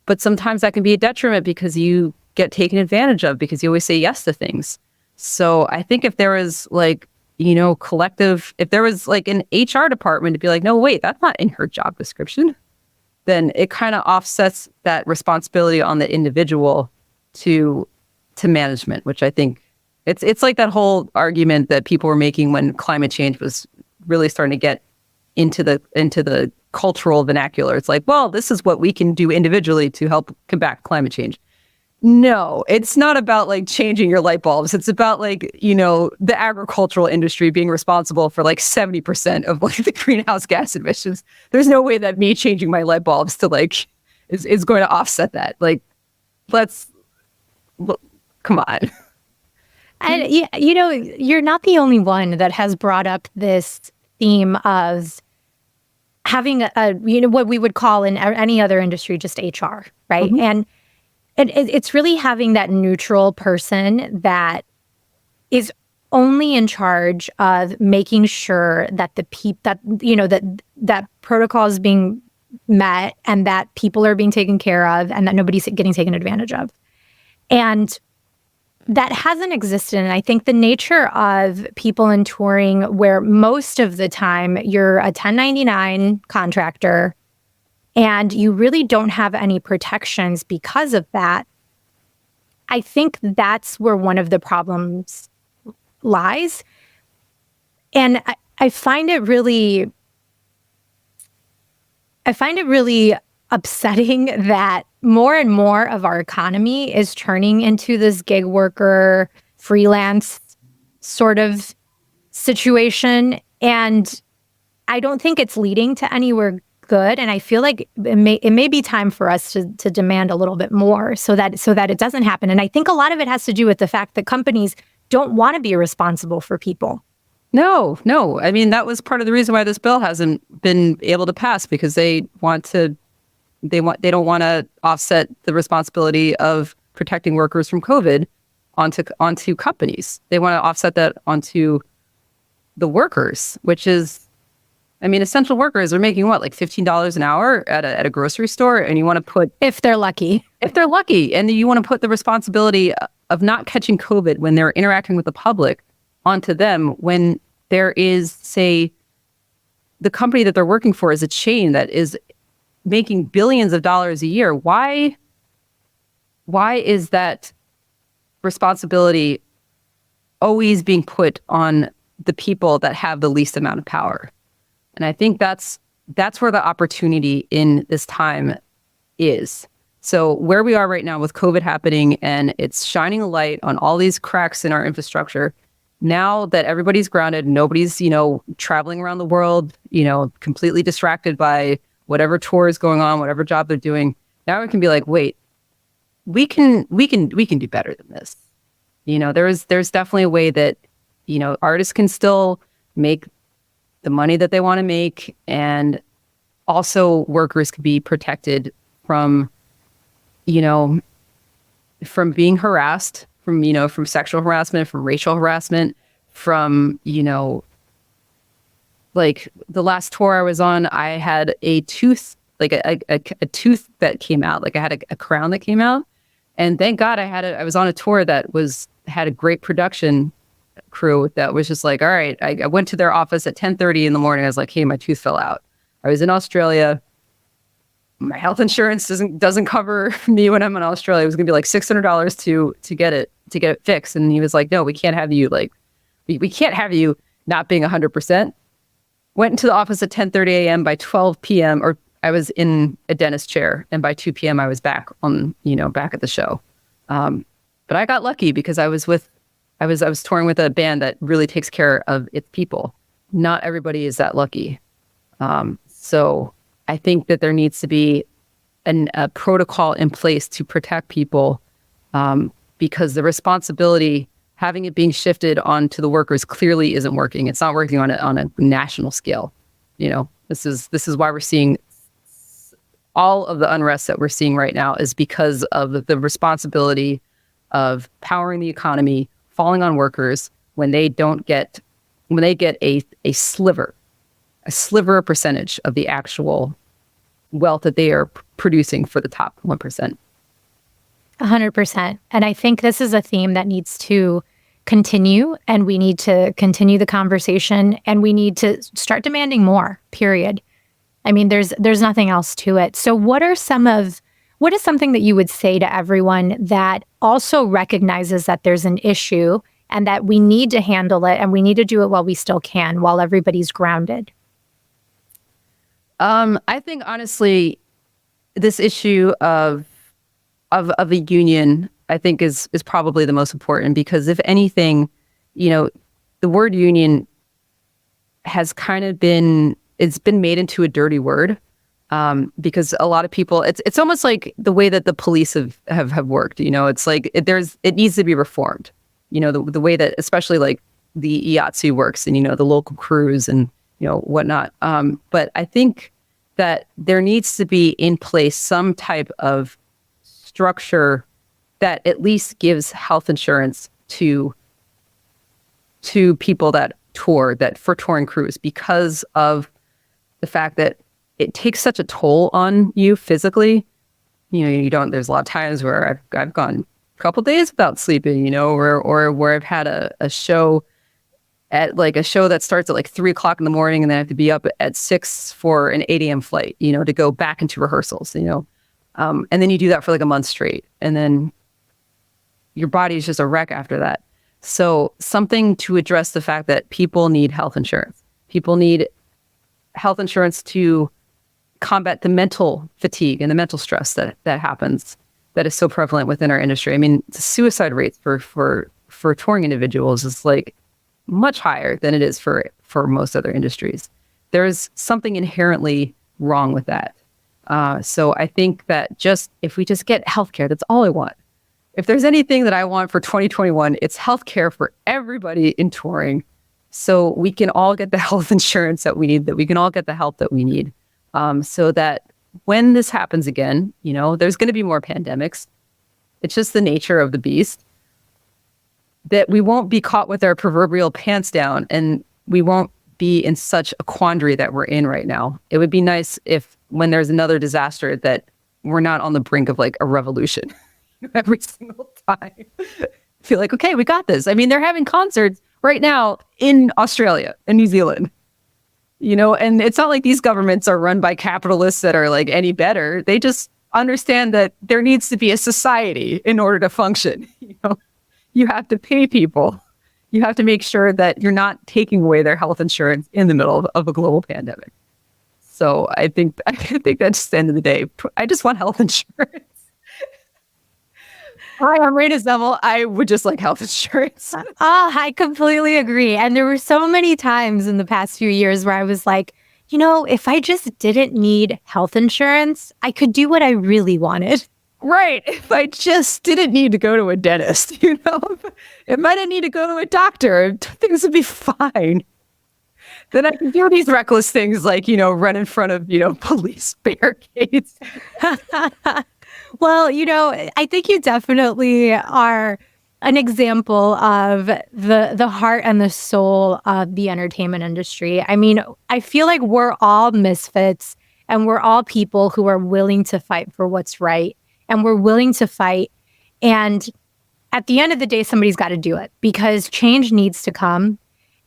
but sometimes that can be a detriment because you get taken advantage of because you always say yes to things. So I think if there was like, if there was like an HR department to be like, no, wait, that's not in her job description, then it kind of offsets that responsibility on the individual to management, which I think it's like that whole argument that people were making when climate change was really starting to get into the cultural vernacular. It's like, well, this is what we can do individually to help combat climate change. No, it's not about like changing your light bulbs. It's about like, the agricultural industry being responsible for like 70% of like the greenhouse gas emissions. There's no way that me changing my light bulbs to like is going to offset that. Like, come on. And you're not the only one that has brought up this theme of having what we would call in any other industry just HR, right? Mm-hmm. And it's really having that neutral person that is only in charge of making sure that that protocol is being met and that people are being taken care of and that nobody's getting taken advantage of. And that hasn't existed. And I think the nature of people in touring, where most of the time you're a 1099 contractor and you really don't have any protections because of that, I think that's where one of the problems lies. And I find it really upsetting that more and more of our economy is turning into this gig worker, freelance sort of situation. And I don't think it's leading to anywhere good. And I feel like it may be time for us to demand a little bit more so that it doesn't happen. And I think a lot of it has to do with the fact that companies don't want to be responsible for people. No. I mean, that was part of the reason why this bill hasn't been able to pass, because they don't want to offset the responsibility of protecting workers from COVID onto companies. They want to offset that onto the workers, which is, I mean, essential workers are making what, like $15 an hour at a grocery store, and you want to put, If they're lucky. and you want to put the responsibility of not catching COVID when they're interacting with the public onto them, when there is, say, the company that they're working for is a chain that is making billions of dollars a year. Why is that responsibility always being put on the people that have the least amount of power? And I think that's where the opportunity in this time is. So where we are right now with COVID happening, and it's shining a light on all these cracks in our infrastructure. Now that everybody's grounded, nobody's, traveling around the world, completely distracted by whatever tour is going on, whatever job they're doing. Now we can be like, wait, we can do better than this. There's definitely a way that, artists can still make the money that they want to make, and also workers can be protected from being harassed, from sexual harassment, from racial harassment, from, like the last tour I was on, I had a tooth, like a tooth that came out, like I had a crown that came out. And thank God I was on a tour that had a great production crew that was just like, all right, I went to their office at 10:30 in the morning. I was like, hey, my tooth fell out. I was in Australia. My health insurance doesn't cover me when I'm in Australia. It was gonna be like $600 to get it fixed. And he was like, no, we can't have you we can't have you not being 100%. Went into the office at 10:30 a.m. By 12 p.m. or I was in a dentist chair, and by 2 p.m. I was back back at the show. But I got lucky because I was touring with a band that really takes care of its people. Not everybody is that lucky. So I think that there needs to be a protocol in place to protect people, because the responsibility, having it being shifted onto the workers, clearly isn't working. It's not working on a national scale. This is why we're seeing all of the unrest that we're seeing right now, is because of the responsibility of powering the economy falling on workers when they get a sliver percentage of the actual wealth that they are producing for the top 1%. 100%. And I think this is a theme that needs to continue, and we need to continue the conversation, and we need to start demanding more, period. I mean, there's nothing else to it. So what is something that you would say to everyone that also recognizes that there's an issue and that we need to handle it, and we need to do it while we still can, while everybody's grounded? I think honestly, this issue of a union, I think is probably the most important, because if anything, the word union has kind of been made into a dirty word, because a lot of people, it's almost like the way that the police have worked. It's like it needs to be reformed. The way that especially like the IATSE works, and the local crews and whatnot. But I think that there needs to be in place some type of structure that at least gives health insurance to people that tour, that for touring crews, because of the fact that it takes such a toll on you physically. There's a lot of times where I've gone a couple days without sleeping, or where I've had a show that starts at like 3:00 in the morning, and then I have to be up at 6 for an 8 a.m. flight, to go back into rehearsals, and then you do that for like a month straight, and then your body is just a wreck after that. So something to address the fact that people need health insurance. People need health insurance to combat the mental fatigue and the mental stress that happens, that is so prevalent within our industry. I mean, the suicide rates for touring individuals is like much higher than it is for most other industries. There's something inherently wrong with that. So I think that if we just get healthcare, that's all I want. If there's anything that I want for 2021, it's healthcare for everybody in touring. so we can all get the health insurance that we need, that we can all get the help that we need, so that when this happens again, there's going to be more pandemics. It's just the nature of the beast, that we won't be caught with our proverbial pants down, and we won't be in such a quandary that we're in right now. It would be nice if when there's another disaster that we're not on the brink of like a revolution every single time. Feel like, okay, we got this. I mean, they're having concerts right now in Australia and New Zealand, and it's not like these governments are run by capitalists that are like any better. They just understand that there needs to be a society in order to function. You have to pay people. You have to make sure that you're not taking away their health insurance in the middle of a global pandemic. So I think that's the end of the day. I just want health insurance. Hi, I'm Rayna Zemel. I would just like health insurance. I completely agree. And there were so many times in the past few years where I was like, if I just didn't need health insurance, I could do what I really wanted. Right. If I just didn't need to go to a dentist, if I didn't need to go to a doctor, things would be fine. Then I can do these reckless things like, run in front of, police barricades. Well, I think you definitely are an example of the heart and the soul of the entertainment industry. I mean, I feel like we're all misfits, and we're all people who are willing to fight for what's right. And we're willing to fight. And at the end of the day, somebody's got to do it, because change needs to come.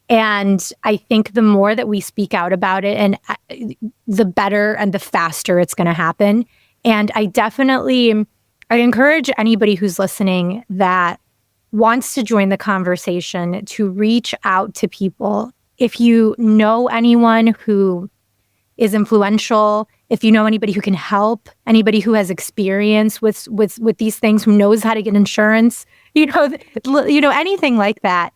And I think the more that we speak out about it, and the better and the faster it's going to happen. And I encourage anybody who's listening that wants to join the conversation to reach out to people. If you know anyone who is influential, if you know anybody who can help, anybody who has experience with these things, who knows how to get insurance, anything like that,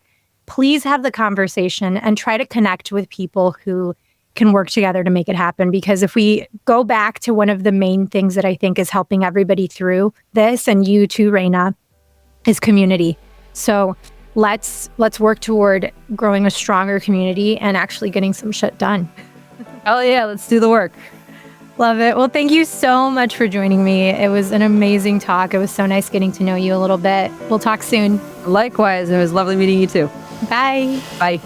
please have the conversation and try to connect with people who can work together to make it happen. Because if we go back to one of the main things that I think is helping everybody through this, and you too, Rayna, is community. So let's work toward growing a stronger community and actually getting some shit done. Oh yeah, let's do the work. Love it. Well, thank you so much for joining me. It was an amazing talk. It was so nice getting to know you a little bit. We'll talk soon. Likewise. It was lovely meeting you too. Bye. Bye.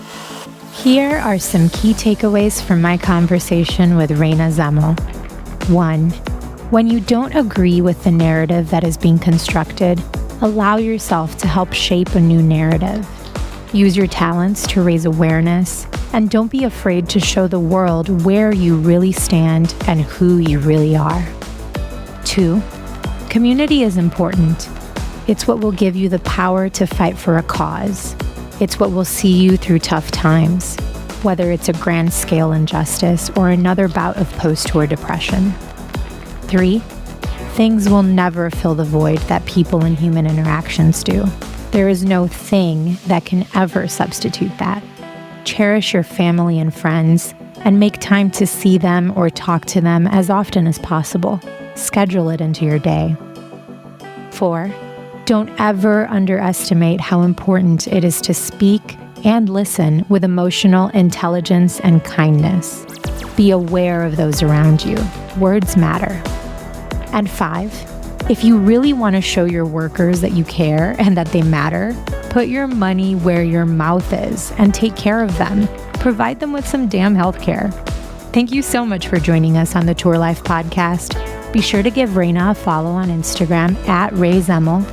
Here are some key takeaways from my conversation with Rayna Zemel. 1. When you don't agree with the narrative that is being constructed, allow yourself to help shape a new narrative. Use your talents to raise awareness, and don't be afraid to show the world where you really stand and who you really are. 2. Community is important. It's what will give you the power to fight for a cause. It's what will see you through tough times, whether it's a grand scale injustice or another bout of post-war depression. 3. Things will never fill the void that people and human interactions do. There is no thing that can ever substitute that. Cherish your family and friends, and make time to see them or talk to them as often as possible. Schedule it into your day. 4. Don't ever underestimate how important it is to speak and listen with emotional intelligence and kindness. Be aware of those around you. Words matter. And 5, if you really want to show your workers that you care and that they matter, put your money where your mouth is and take care of them. Provide them with some damn health care. Thank you so much for joining us on the Tour Life podcast. Be sure to give Rayna a follow on Instagram @RayZemel,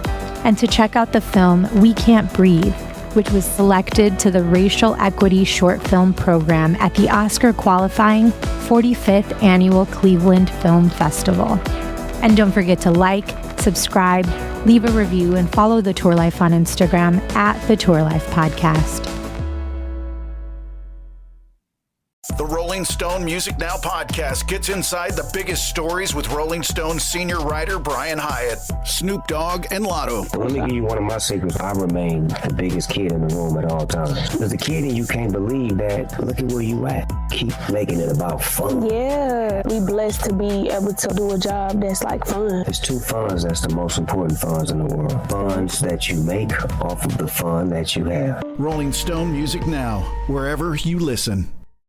and to check out the film We Can't Breathe, which was selected to the Racial Equity Short Film Program at the Oscar qualifying 45th Annual Cleveland Film Festival. And don't forget to like, subscribe, leave a review, and follow The Tour Life on Instagram @The Tour Life Podcast. The Rolling Stone Music Now podcast gets inside the biggest stories with Rolling Stone senior writer Brian Hyatt, Snoop Dogg, and Lotto. Let me give you one of my secrets. I remain the biggest kid in the room at all times. There's a kid in you can't believe that. Look at where you at. Keep making it about fun. Yeah, we blessed to be able to do a job that's like fun. There's two funds that's the most important funds in the world. Funds that you make off of the fun that you have. Rolling Stone Music Now, wherever you listen.